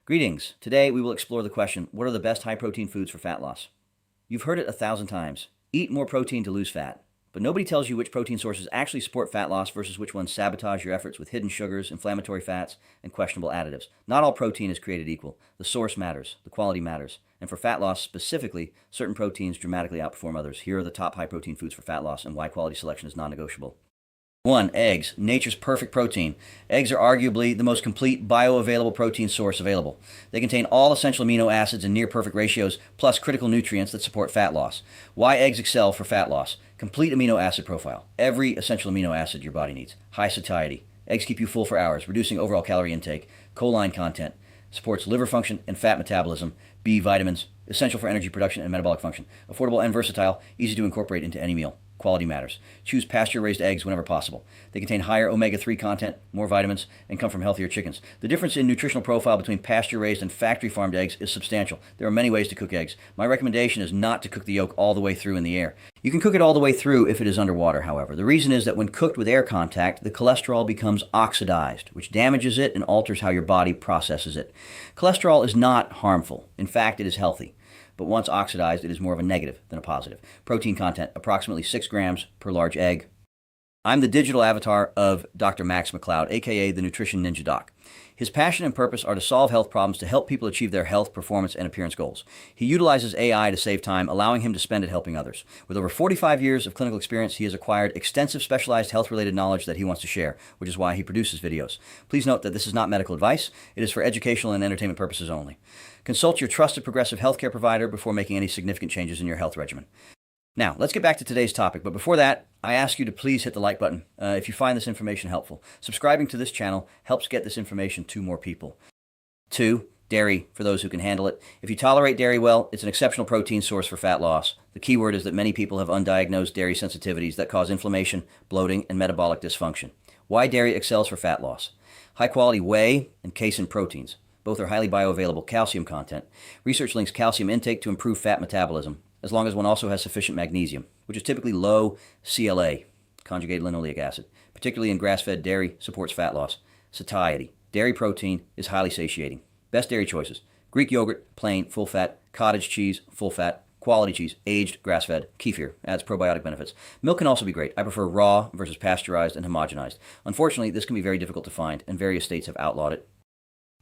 Greetings. Today we will explore the question, what are the best high-protein foods for fat loss? You've heard it 1,000 times. Eat more protein to lose fat. But nobody tells you which protein sources actually support fat loss versus which ones sabotage your efforts with hidden sugars, inflammatory fats, and questionable additives. Not all protein is created equal. The source matters. The quality matters. And for fat loss specifically, certain proteins dramatically outperform others. Here are the top high-protein foods for fat loss and why quality selection is non-negotiable. 1. Eggs. Nature's perfect protein. Eggs are arguably the most complete bioavailable protein source available. They contain all essential amino acids in near-perfect ratios, plus critical nutrients that support fat loss. Why eggs excel for fat loss? Complete amino acid profile. Every essential amino acid your body needs. High satiety. Eggs keep you full for hours, reducing overall calorie intake. Choline content. Supports liver function and fat metabolism. B vitamins. Essential for energy production and metabolic function. Affordable and versatile. Easy to incorporate into any meal. Quality matters. Choose pasture-raised eggs whenever possible. They contain higher omega-3 content, more vitamins, and come from healthier chickens. The difference in nutritional profile between pasture-raised and factory-farmed eggs is substantial. There are many ways to cook eggs. My recommendation is not to cook the yolk all the way through in the air. You can cook it all the way through if it is underwater, however. The reason is that when cooked with air contact, the cholesterol becomes oxidized, which damages it and alters how your body processes it. Cholesterol is not harmful. In fact, it is healthy. But once oxidized, it is more of a negative than a positive. Protein content, approximately 6 grams per large egg. I'm the digital avatar of Dr. Max McLeod, aka the Nutrition Ninja Doc. His passion and purpose are to solve health problems to help people achieve their health, performance, and appearance goals. He utilizes AI to save time, allowing him to spend it helping others. With over 45 years of clinical experience, he has acquired extensive specialized health-related knowledge that he wants to share, which is why he produces videos. Please note that this is not medical advice. It is for educational and entertainment purposes only. Consult your trusted progressive healthcare provider before making any significant changes in your health regimen. Now, let's get back to today's topic, but before that, I ask you to please hit the like button if you find this information helpful. Subscribing to this channel helps get this information to more people. 2. Dairy, for those who can handle it. If you tolerate dairy well, it's an exceptional protein source for fat loss. The key word is that many people have undiagnosed dairy sensitivities that cause inflammation, bloating, and metabolic dysfunction. Why dairy excels for fat loss? High-quality whey and casein proteins. Both are highly bioavailable calcium content. Research links calcium intake to improve fat metabolism, as long as one also has sufficient magnesium, which is typically low CLA, conjugated linoleic acid, particularly in grass-fed dairy, supports fat loss. Satiety. Dairy protein is highly satiating. Best dairy choices: Greek yogurt, plain, full fat; cottage cheese, full fat; quality cheese, aged, grass-fed; kefir, adds probiotic benefits. Milk can also be great. I prefer raw versus pasteurized and homogenized. Unfortunately, this can be very difficult to find, and various states have outlawed it.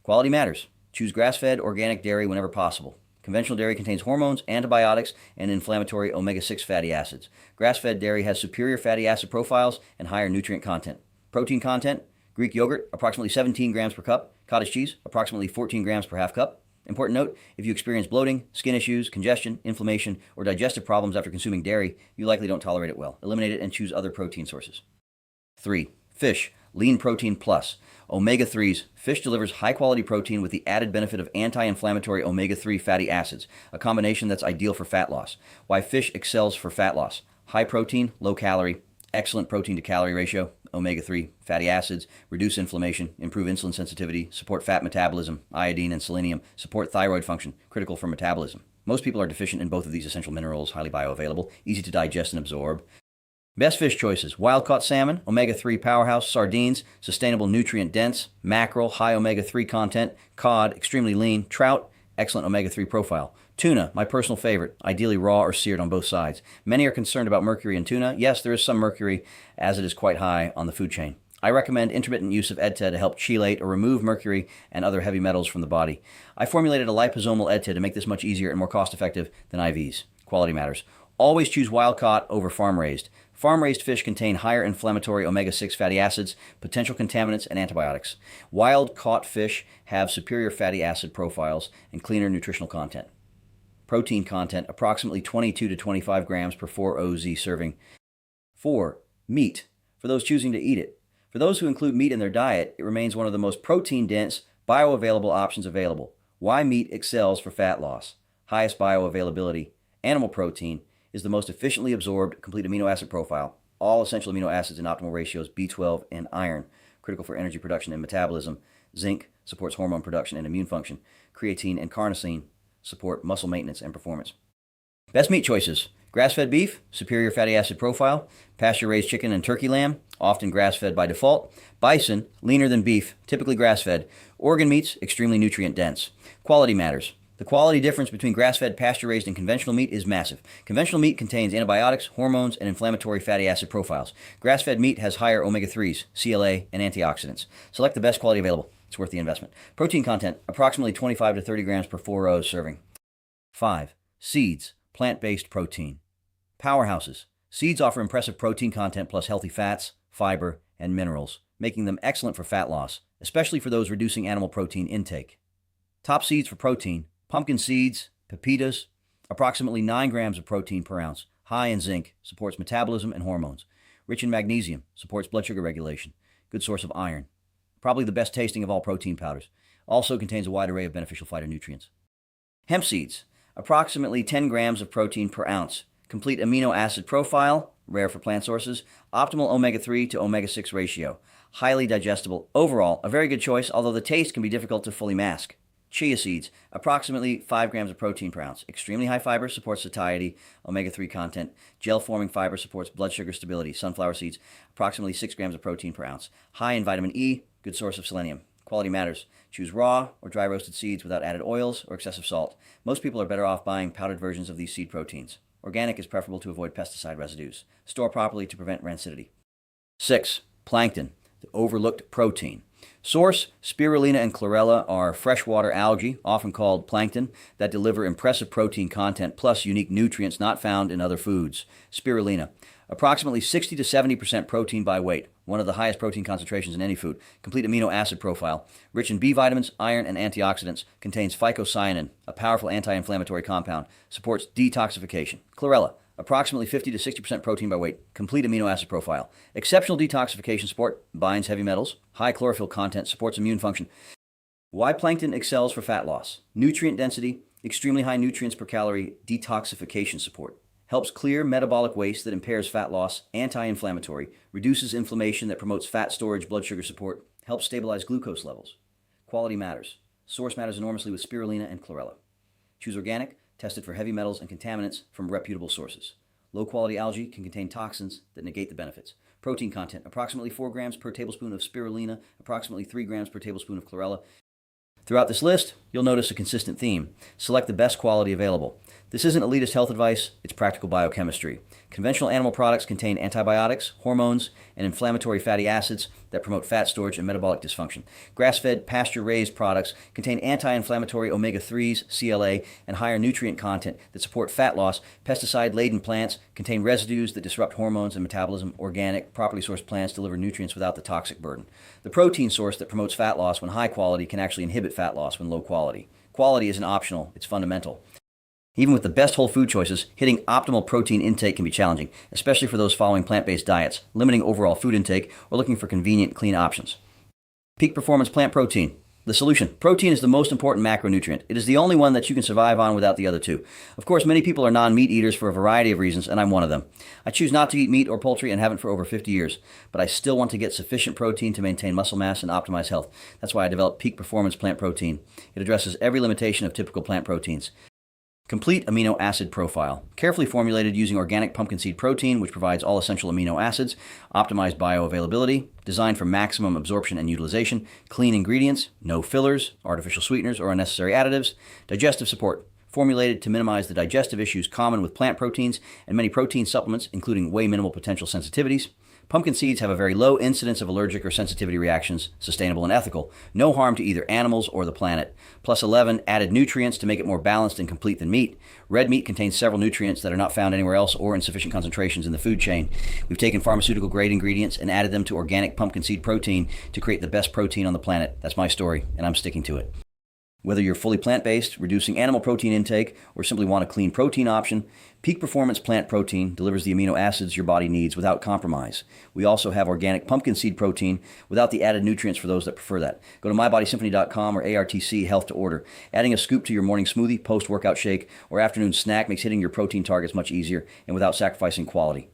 Quality matters. Choose grass-fed, organic dairy whenever possible. Conventional dairy contains hormones, antibiotics, and inflammatory omega-6 fatty acids. Grass-fed dairy has superior fatty acid profiles and higher nutrient content. Protein content: Greek yogurt, approximately 17 grams per cup; cottage cheese, approximately 14 grams per half cup. Important note, if you experience bloating, skin issues, congestion, inflammation, or digestive problems after consuming dairy, you likely don't tolerate it well. Eliminate it and choose other protein sources. 3. Fish, lean protein plus. Omega-3s. Fish delivers high-quality protein with the added benefit of anti-inflammatory omega-3 fatty acids, a combination that's ideal for fat loss. Why fish excels for fat loss: high protein, low calorie, excellent protein to calorie ratio, omega-3 fatty acids, reduce inflammation, improve insulin sensitivity, support fat metabolism; iodine and selenium support thyroid function, critical for metabolism. Most people are deficient in both of these essential minerals, highly bioavailable, easy to digest and absorb. Best fish choices: wild-caught salmon, omega-3 powerhouse; sardines, sustainable nutrient dense; mackerel, high omega-3 content; cod, extremely lean; trout, excellent omega-3 profile; tuna, my personal favorite, ideally raw or seared on both sides. Many are concerned about mercury in tuna. Yes, there is some mercury, as it is quite high on the food chain. I recommend intermittent use of EDTA to help chelate or remove mercury and other heavy metals from the body. I formulated a liposomal EDTA to make this much easier and more cost-effective than IVs. Quality matters. Always choose wild-caught over farm-raised. Farm-raised fish contain higher inflammatory omega-6 fatty acids, potential contaminants, and antibiotics. Wild-caught fish have superior fatty acid profiles and cleaner nutritional content. Protein content, approximately 22 to 25 grams per 4 OZ serving. 4. Meat, for those choosing to eat it. For those who include meat in their diet, it remains one of the most protein-dense, bioavailable options available. Why meat excels for fat loss: highest bioavailability. Animal protein is the most efficiently absorbed complete amino acid profile. All essential amino acids in optimal ratios: B12 and iron, critical for energy production and metabolism. Zinc supports hormone production and immune function. Creatine and carnosine support muscle maintenance and performance. Best meat choices: Grass-fed beef, superior fatty acid profile. Pasture-raised chicken and turkey lamb, often grass-fed by default. Bison, leaner than beef, typically grass-fed. Organ meats, extremely nutrient-dense. Quality matters. The quality difference between grass-fed, pasture-raised, and conventional meat is massive. Conventional meat contains antibiotics, hormones, and inflammatory fatty acid profiles. Grass-fed meat has higher omega-3s, CLA, and antioxidants. Select the best quality available. It's worth the investment. Protein content, approximately 25 to 30 grams per 4 rows serving. 5. Seeds, plant-based protein. Powerhouses. Seeds offer impressive protein content plus healthy fats, fiber, and minerals, making them excellent for fat loss, especially for those reducing animal protein intake. Top seeds for protein: pumpkin seeds, pepitas, approximately 9 grams of protein per ounce, high in zinc, supports metabolism and hormones, rich in magnesium, supports blood sugar regulation, good source of iron, probably the best tasting of all protein powders, also contains a wide array of beneficial phytonutrients. Hemp seeds, approximately 10 grams of protein per ounce, complete amino acid profile, rare for plant sources, optimal omega-3 to omega-6 ratio, highly digestible. Overall, a very good choice, although the taste can be difficult to fully mask. Chia seeds, approximately 5 grams of protein per ounce. Extremely high fiber, supports satiety, omega-3 content. Gel-forming fiber supports blood sugar stability. Sunflower seeds, approximately 6 grams of protein per ounce. High in vitamin E, good source of selenium. Quality matters. Choose raw or dry roasted seeds without added oils or excessive salt. Most people are better off buying powdered versions of these seed proteins. Organic is preferable to avoid pesticide residues. Store properly to prevent rancidity. 6. Plankton, the overlooked protein. Source: spirulina and chlorella are freshwater algae, often called plankton, that deliver impressive protein content plus unique nutrients not found in other foods. Spirulina, approximately 60 to 70% protein by weight, one of the highest protein concentrations in any food. Complete amino acid profile, rich in B vitamins, iron, and antioxidants, contains phycocyanin, a powerful anti-inflammatory compound, supports detoxification. Chlorella, approximately 50 to 60% protein by weight, complete amino acid profile, exceptional detoxification support, binds heavy metals, high chlorophyll content, supports immune function. Why plankton excels for fat loss: nutrient density, extremely high nutrients per calorie, detoxification support, helps clear metabolic waste that impairs fat loss, anti-inflammatory, reduces inflammation that promotes fat storage, blood sugar support, helps stabilize glucose levels. Quality matters. Source matters enormously with spirulina and chlorella. Choose organic, tested for heavy metals and contaminants from reputable sources. Low-quality algae can contain toxins that negate the benefits. Protein content: approximately 4 grams per tablespoon of spirulina, approximately 3 grams per tablespoon of chlorella. Throughout this list, you'll notice a consistent theme. Select the best quality available. This isn't elitist health advice, it's practical biochemistry. Conventional animal products contain antibiotics, hormones, and inflammatory fatty acids that promote fat storage and metabolic dysfunction. Grass-fed, pasture-raised products contain anti-inflammatory omega-3s, CLA, and higher nutrient content that support fat loss. Pesticide-laden plants contain residues that disrupt hormones and metabolism. Organic, properly sourced plants deliver nutrients without the toxic burden. The protein source that promotes fat loss when high quality can actually inhibit fat loss when low quality. Quality isn't optional, it's fundamental. Even with the best whole food choices, hitting optimal protein intake can be challenging, especially for those following plant-based diets, limiting overall food intake, or looking for convenient, clean options. Peak performance plant protein. The solution: protein is the most important macronutrient. It is the only one that you can survive on without the other two. Of course, many people are non-meat eaters for a variety of reasons, and I'm one of them. I choose not to eat meat or poultry and haven't for over 50 years, but I still want to get sufficient protein to maintain muscle mass and optimize health. That's why I developed Peak Performance Plant Protein. It addresses every limitation of typical plant proteins. Complete amino acid profile. Carefully formulated using organic pumpkin seed protein, which provides all essential amino acids. Optimized bioavailability. Designed for maximum absorption and utilization. Clean ingredients. No fillers, artificial sweeteners, or unnecessary additives. Digestive support. Formulated to minimize the digestive issues common with plant proteins and many protein supplements, including way minimal potential sensitivities. Pumpkin seeds have a very low incidence of allergic or sensitivity reactions, sustainable and ethical. No harm to either animals or the planet. Plus 11 added nutrients to make it more balanced and complete than meat. Red meat contains several nutrients that are not found anywhere else or in sufficient concentrations in the food chain. We've taken pharmaceutical grade ingredients and added them to organic pumpkin seed protein to create the best protein on the planet. That's my story, and I'm sticking to it. Whether you're fully plant-based, reducing animal protein intake, or simply want a clean protein option, Peak Performance Plant Protein delivers the amino acids your body needs without compromise. We also have organic pumpkin seed protein without the added nutrients for those that prefer that. Go to mybodysymphony.com or ARTC.health to order. Adding a scoop to your morning smoothie, post-workout shake, or afternoon snack makes hitting your protein targets much easier and without sacrificing quality.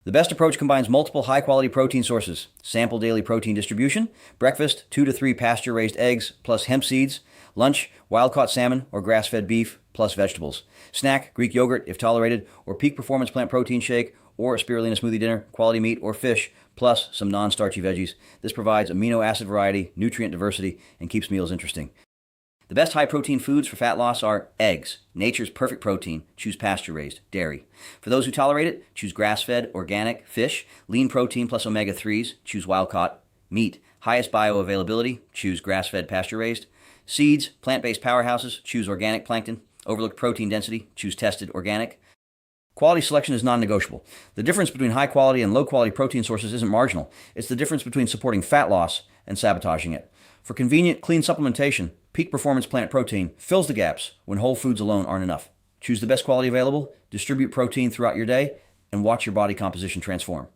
The best approach combines multiple high-quality protein sources: sample daily protein distribution, breakfast 2 to 3 pasture-raised eggs plus hemp seeds, lunch wild-caught salmon or grass-fed beef, plus vegetables. Snack, Greek yogurt if tolerated, or peak performance plant protein shake, or a spirulina smoothie dinner, quality meat or fish, plus some non-starchy veggies. This provides amino acid variety, nutrient diversity, and keeps meals interesting. The best high-protein foods for fat loss are eggs, nature's perfect protein. Choose pasture-raised, dairy. For those who tolerate it, choose grass-fed, organic, fish, lean protein plus omega-3s. Choose wild-caught. Meat, highest bioavailability. Choose grass-fed, pasture-raised. Seeds, plant-based powerhouses. Choose organic plankton. Overlooked protein density. Choose tested, organic. Quality selection is non-negotiable. The difference between high-quality and low-quality protein sources isn't marginal. It's the difference between supporting fat loss and sabotaging it. For convenient, clean supplementation, Peak Performance Plant Protein fills the gaps when whole foods alone aren't enough. Choose the best quality available, distribute protein throughout your day, and watch your body composition transform.